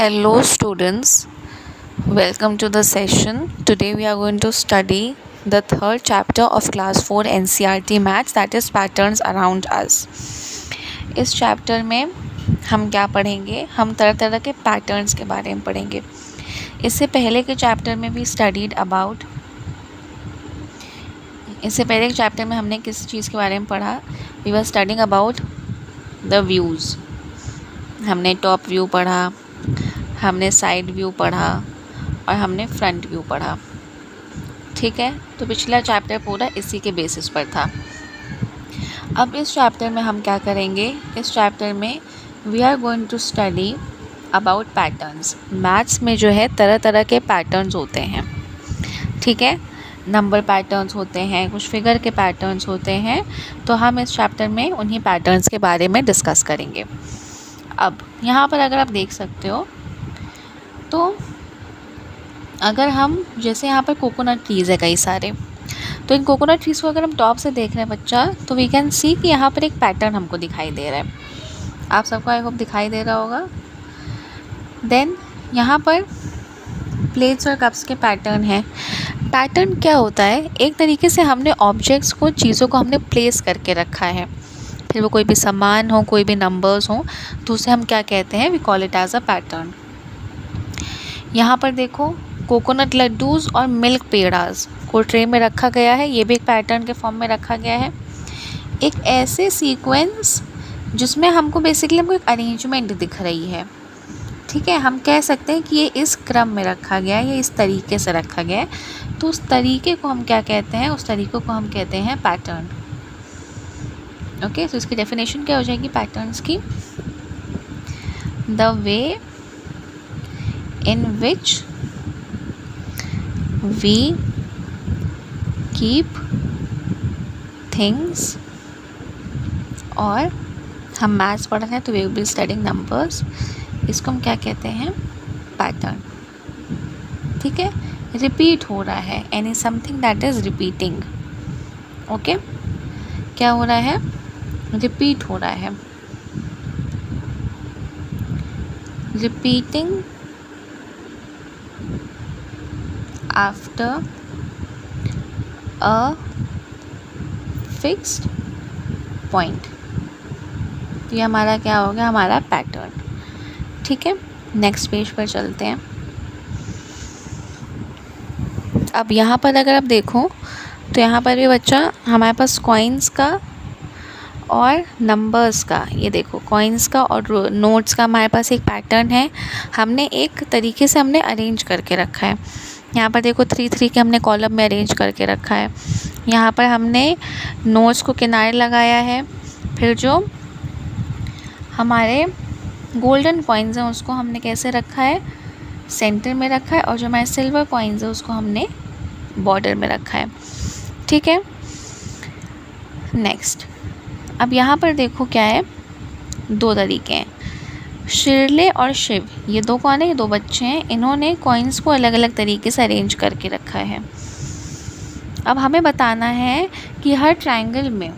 Hello, students. Welcome to the session. Today we are going to study the third chapter of Class 4 NCERT Maths, that is Patterns Around Us. इस chapter में हम क्या पढ़ेंगे? हम तरह तरह के पैटर्न्स के बारे में पढ़ेंगे. इससे पहले के चैप्टर में भी स्टडीड अबाउट इससे पहले के चैप्टर में हमने किस चीज़ के बारे में पढ़ा? We were studying about the views. हमने टॉप व्यू पढ़ा, हमने साइड व्यू पढ़ा और हमने फ्रंट व्यू पढ़ा. ठीक है, तो पिछला चैप्टर पूरा इसी के बेसिस पर था. अब इस चैप्टर में हम क्या करेंगे? इस चैप्टर में we are going to study about patterns. Maths में जो है तरह तरह के पैटर्न्स होते हैं. ठीक है, नंबर पैटर्न्स होते हैं, कुछ फिगर के पैटर्न्स होते हैं. तो हम इस चैप्टर में उन्हीं पैटर्न्स के बारे में डिस्कस करेंगे. अब यहाँ पर अगर आप देख सकते हो तो अगर हम जैसे यहाँ पर कोकोनट ट्रीज़ है कई सारे, तो इन कोकोनट ट्रीज़ को अगर हम टॉप से देख रहे हैं बच्चा, तो वी कैन सी कि यहाँ पर एक पैटर्न हमको दिखाई दे रहा है. आप सबको आई होप दिखाई दे रहा होगा. देन यहाँ पर प्लेट्स और कप्स के पैटर्न है. पैटर्न क्या होता है? एक तरीके से हमने ऑब्जेक्ट्स को, चीज़ों को हमने प्लेस करके रखा है. फिर वो कोई भी सामान हो, कोई भी नंबर्स हो, तो उसे हम क्या कहते हैं? We call it as a pattern. यहाँ पर देखो, कोकोनट लड्डूज़ और मिल्क पेड़ाज़ को ट्रे में रखा गया है. ये भी एक पैटर्न के फॉर्म में रखा गया है. एक ऐसे सीक्वेंस जिसमें हमको एक अरेंजमेंट दिख रही है. ठीक है, हम कह सकते हैं कि ये इस क्रम में रखा गया है, ये इस तरीके से रखा गया है. तो उस तरीके को हम क्या कहते हैं? उस तरीक़े को हम कहते हैं पैटर्न. ओके, तो इसकी डेफिनेशन क्या हो जाएगी पैटर्न्स की? The way in which we keep things. और हम मैथ्स पढ़ रहे हैं तो we will be studying numbers. इसको हम क्या कहते हैं? पैटर्न. ठीक है, रिपीट हो रहा है, any something that is repeating. Okay, क्या हो रहा है? रिपीट हो रहा है. Repeating after a fixed point. तो ये हमारा क्या हो गया? हमारा पैटर्न. ठीक है, नेक्स्ट पेज पर चलते हैं. अब यहाँ पर अगर आप देखो तो यहाँ पर भी बच्चा हमारे पास कॉइन्स का और नंबर्स का, ये देखो कॉइन्स का और नोट्स का हमारे पास एक पैटर्न है. हमने एक तरीके से हमने अरेंज करके रखा है. यहाँ पर देखो 3-3 के हमने कॉलम में अरेंज करके रखा है. यहाँ पर हमने नोट्स को किनारे लगाया है. फिर जो हमारे गोल्डन कॉइन्स हैं उसको हमने कैसे रखा है? सेंटर में रखा है. और जो हमारे सिल्वर कॉइन्स हैं उसको हमने बॉर्डर में रखा है. ठीक है, नेक्स्ट. अब यहाँ पर देखो क्या है? 2 तरीके हैं. शिरले और शिव, ये 2 कौन है? ये 2 बच्चे हैं. इन्होंने कॉइन्स को अलग अलग तरीके से अरेंज करके रखा है. अब हमें बताना है कि हर ट्रायंगल में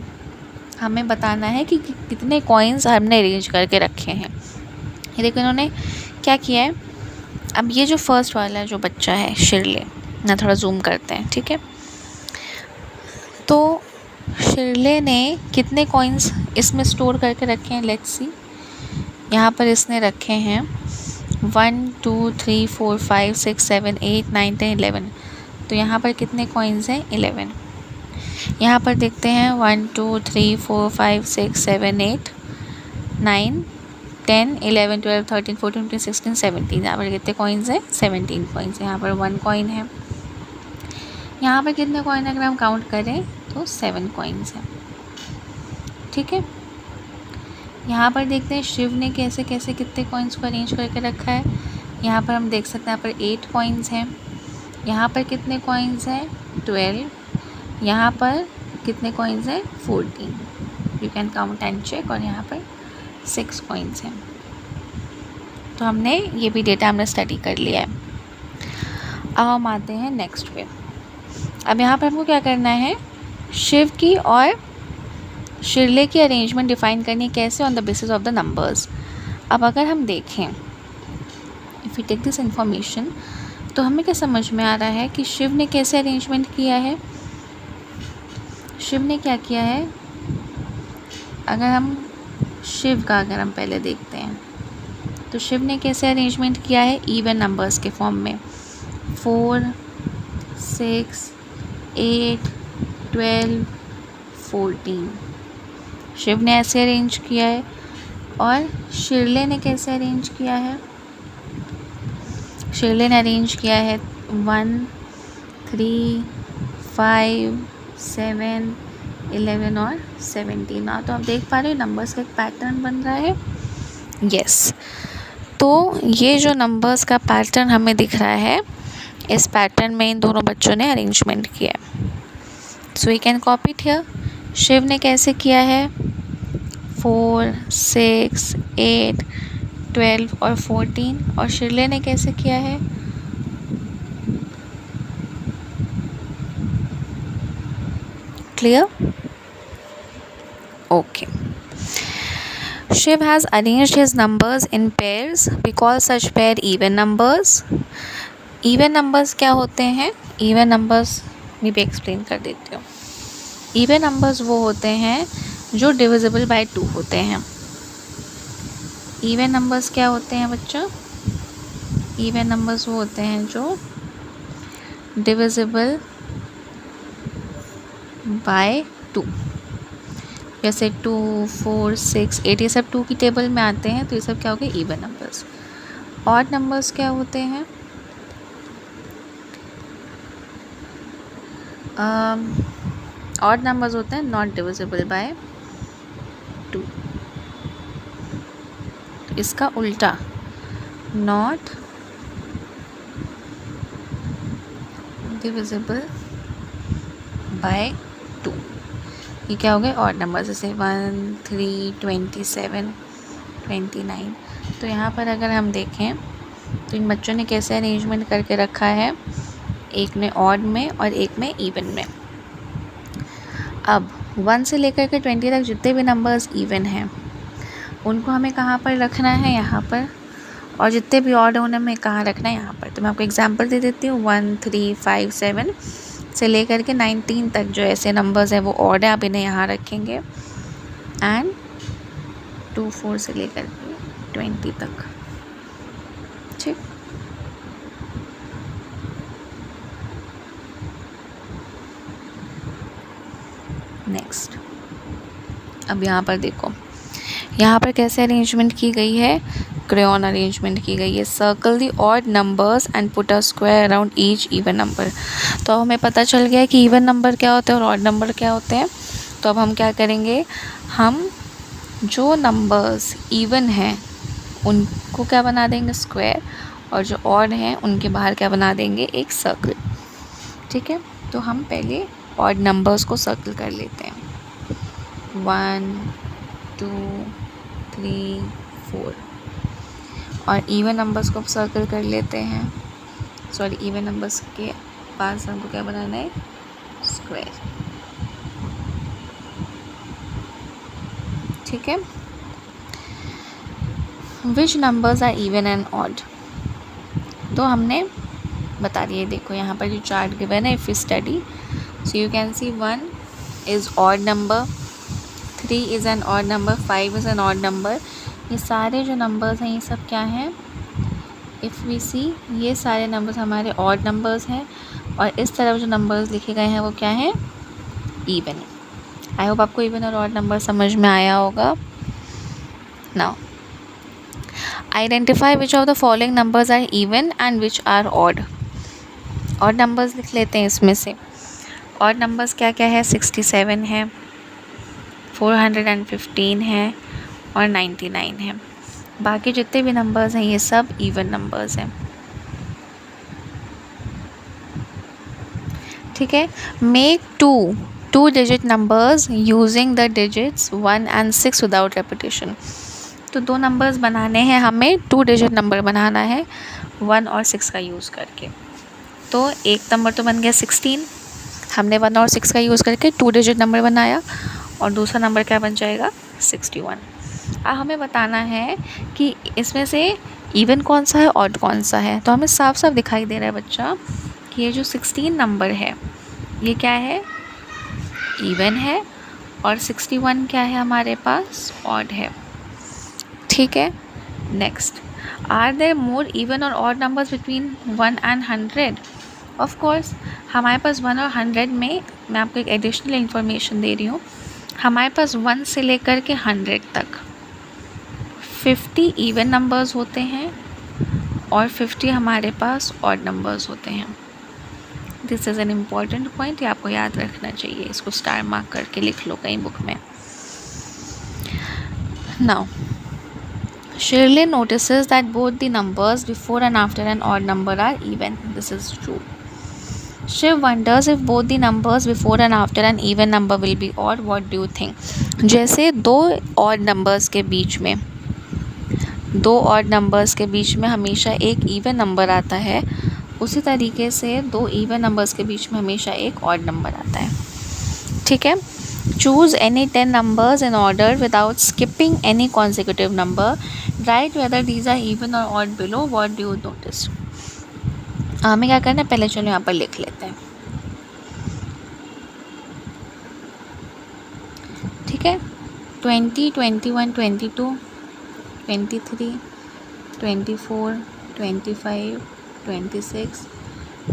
हमें बताना है कि कितने कॉइन्स हमने अरेंज करके रखे हैं. ये देखो इन्होंने क्या किया है. अब ये जो फर्स्ट वाला जो बच्चा है शिरले, ना थोड़ा जूम करते हैं. ठीक है, तो शिरले ने कितने कॉइन्स इसमें स्टोर करके रखे हैं? Let's see. यहाँ पर इसने रखे हैं 1 2 3 4 5 6 7 8 9 10 11. तो यहाँ पर कितने कॉइन्स हैं? 11. यहाँ पर देखते हैं 1 2 3 4 5 6 7 8 9 10 11 12 13 14 15 16 17. यहाँ पर कितने कॉइन्स हैं? 17 कॉइन्स. यहाँ पर 1 कॉइन है. यहाँ पर कितने कॉइन अगर हम काउंट करें तो 7 कॉइन्स हैं. ठीक है, यहाँ पर देखते हैं शिव ने कैसे कैसे कितने कॉइन्स को अरेंज करके रखा है. यहाँ पर हम देख सकते हैं यहाँ पर 8 कॉइन्स हैं. यहाँ पर कितने कॉइन्स हैं? 12. यहाँ पर कितने कॉइन्स हैं? 14. You can count and check. और यहाँ पर 6 कॉइन्स हैं. तो हमने ये भी डेटा हमने स्टडी कर लिया है. अब हम आते हैं नेक्स्ट पे. अब यहाँ पर हमको क्या करना है? शिव की और शिरले की अरेंजमेंट डिफ़ाइन करनी कैसे? On the basis of the numbers. अब अगर हम देखें if we take this information, तो हमें क्या समझ में आ रहा है कि शिव ने कैसे अरेंजमेंट किया है। शिव ने क्या किया है, अगर हम पहले देखते हैं तो शिव ने कैसे अरेंजमेंट किया है, इवन नंबर्स के फॉर्म में 4, 6, 8, 12, 14 शिव ने ऐसे अरेंज किया है। और शिरले ने कैसे अरेंज किया है, शिरले ने अरेंज किया है 1, 3, 5, 7, 11 और 17। ना तो आप देख पा रहे हो नंबर्स का एक पैटर्न बन रहा है। यस, तो ये जो नंबर्स का पैटर्न हमें दिख रहा है, इस पैटर्न में इन दोनों बच्चों ने अरेंजमेंट किया है। So we can copy it here. Shiv ने कैसे किया है, 4, 6, 8, 12 और 14। और शिरले ने कैसे किया है, clear? Okay. Shiv has arranged his numbers in pairs. We call such pair even numbers. Even numbers क्या होते हैं, even numbers मैं भी एक्सप्लेन कर देती हूँ। even numbers वो होते हैं जो divisible by 2 होते हैं। even numbers क्या होते हैं बच्चों, even numbers वो होते हैं जो divisible by 2, जैसे 2, 4, 6, 8 ये सब 2 की टेबल में आते हैं, तो ये सब क्या हो गए, इवन नंबर्स। ऑड नंबर्स क्या होते हैं, ऑड नंबर्स होते हैं नॉट डिविजिबल बाय 2। तो इसका उल्टा, नॉट डिविजिबल बाय 2, ये क्या हो गए, ऑड नंबर, जैसे 1, 3, 27, 29। तो यहाँ पर अगर हम देखें तो इन बच्चों ने कैसे अरेंजमेंट करके रखा है, एक ने ऑड में और एक में इवन में। अब 1 से लेकर के 20 तक जितने भी नंबर्स इवन हैं उनको हमें कहाँ पर रखना है, यहाँ पर। और जितने भी ऑड हैं उन्हें हमें कहाँ रखना है, यहाँ पर। तो मैं आपको एग्जांपल दे देती हूँ। 1, 3, 5, 7 से लेकर के 19 तक जो ऐसे नंबर्स हैं वो ऑड है, आप इन्हें यहाँ रखेंगे। एंड 2, 4 से लेकर के 20 तक, ठीक। नेक्स्ट, अब यहाँ पर देखो, यहाँ पर कैसे अरेंजमेंट की गई है, क्रेयॉन अरेंजमेंट की गई है। Circle the odd numbers and put a square around each even number. तो हमें पता चल गया कि इवन नंबर क्या होते हैं और ऑड नंबर क्या होते हैं। तो अब हम क्या करेंगे, हम जो नंबर्स इवन हैं उनको क्या बना देंगे, स्क्वायर, और जो ऑड हैं उनके बाहर क्या बना देंगे, एक सर्कल, ठीक है। तो हम पहले ऑड नंबर्स को सर्कल कर लेते हैं। 1, 2, 3, 4। और इवन नंबर्स को सर्कल कर लेते हैं। सॉरी, इवन नंबर्स के पास हमको क्या बनाना है, स्क्वायर, ठीक है। Which numbers are even and odd, तो हमने बता दिए। देखो यहाँ पर जो चार्ट गिवन है, if you study, so you can see 1 is odd number, 3 is an odd number, 5 is an odd number. ये सारे जो नंबर्स हैं ये सब क्या हैं, इफ़ वी सी, ये सारे नंबर्स हमारे ऑड नंबर्स हैं। और इस तरफ जो नंबर्स लिखे गए हैं वो क्या हैं, इवन। आई होप आपको इवन और ऑड नंबर समझ में आया होगा। Now identify which of the following numbers are even and which are odd. Odd numbers लिख लेते हैं इसमें से। ऑड नंबर्स क्या क्या है, 67 है, 415 है और 99 है। बाकी जितने भी नंबर्स हैं ये सब इवन नंबर्स हैं, ठीक है। Make two digit numbers using the digits 1 and 6 without repetition. तो 2 नंबर्स बनाने हैं हमें, 2 डिजिट नंबर बनाना है 1 और 6 का यूज़ करके। तो एक नंबर तो बन गया 16, हमने 1 और 6 का यूज़ करके 2 डिजिट नंबर बनाया, और दूसरा नंबर क्या बन जाएगा, 61। अब हमें बताना है कि इसमें से इवन कौन सा है, ऑड कौन सा है। तो हमें साफ साफ दिखाई दे रहा है बच्चा कि ये जो 16 नंबर है ये क्या है, इवन है, और 61 क्या है हमारे पास, ऑड है। ठीक है। Next, are there more even और odd numbers between 1 and 100? Of course हमारे पास 1 और 100 में मैं आपको एक एडिशनल इन्फॉर्मेशन दे रही हूँ। हमारे पास 1 से लेकर के 100 तक 50 इवन नंबर्स होते हैं और 50 हमारे पास ऑड नंबर्स होते हैं। This is an important point, ये आपको याद रखना चाहिए। इसको स्टार मार्क करके लिख लो कहीं बुक में। Now Shirley notices that both the numbers before and after an odd number are even. This is true. Shiv wonders if both the numbers before and after an even number will be odd. What do you think? जैसे दो odd numbers के बीच में, दो odd numbers के बीच में हमेशा एक even number आता है, उसी तरीके से दो even numbers के बीच में हमेशा एक odd number आता है। ठीक है। Choose any 10 numbers in order without skipping any consecutive number. Write whether these are even or odd below. What do you notice? हमें क्या करना है, पहले चलो यहाँ पर लिख लेते हैं। ठीक है। 20, 21, 22, 23, 24, 25, 26,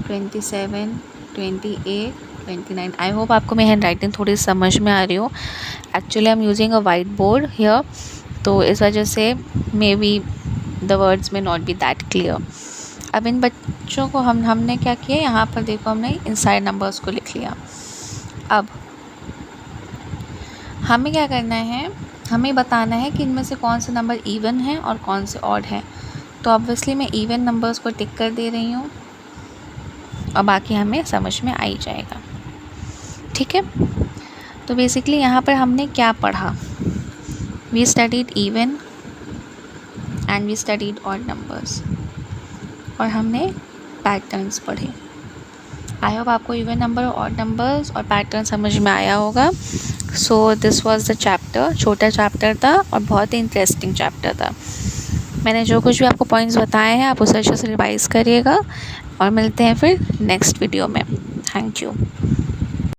27, 28, 29। आई होप आपको मेरी हैंड राइटिंग थोड़ी समझ में आ रही हो। Actually I am using a white board here, तो इस वजह से मे बी द वर्ड्स में नॉट बी दैट क्लियर। अब इन बच्चों को हमने क्या किया, यहाँ पर देखो हमने इन सारे नंबर्स को लिख लिया। अब हमें क्या करना है, हमें बताना है कि इनमें से कौन से नंबर इवन है और कौन से ऑड है। तो ऑब्वियसली मैं इवन नंबर्स को टिक कर दे रही हूँ और बाकी हमें समझ में आ ही जाएगा। ठीक है। तो बेसिकली यहाँ पर हमने क्या पढ़ा, we studied even and we studied odd numbers, और हमने पैटर्न्स पढ़े। आई होप आपको इवन नंबर, ऑड नंबर्स और पैटर्न समझ में आया होगा। So this was the chapter. छोटा चैप्टर था और बहुत ही इंटरेस्टिंग चैप्टर था। मैंने जो कुछ भी आपको पॉइंट्स बताए हैं आप उसे अच्छे से रिवाइज़ करिएगा और मिलते हैं फिर नेक्स्ट वीडियो में। Thank you.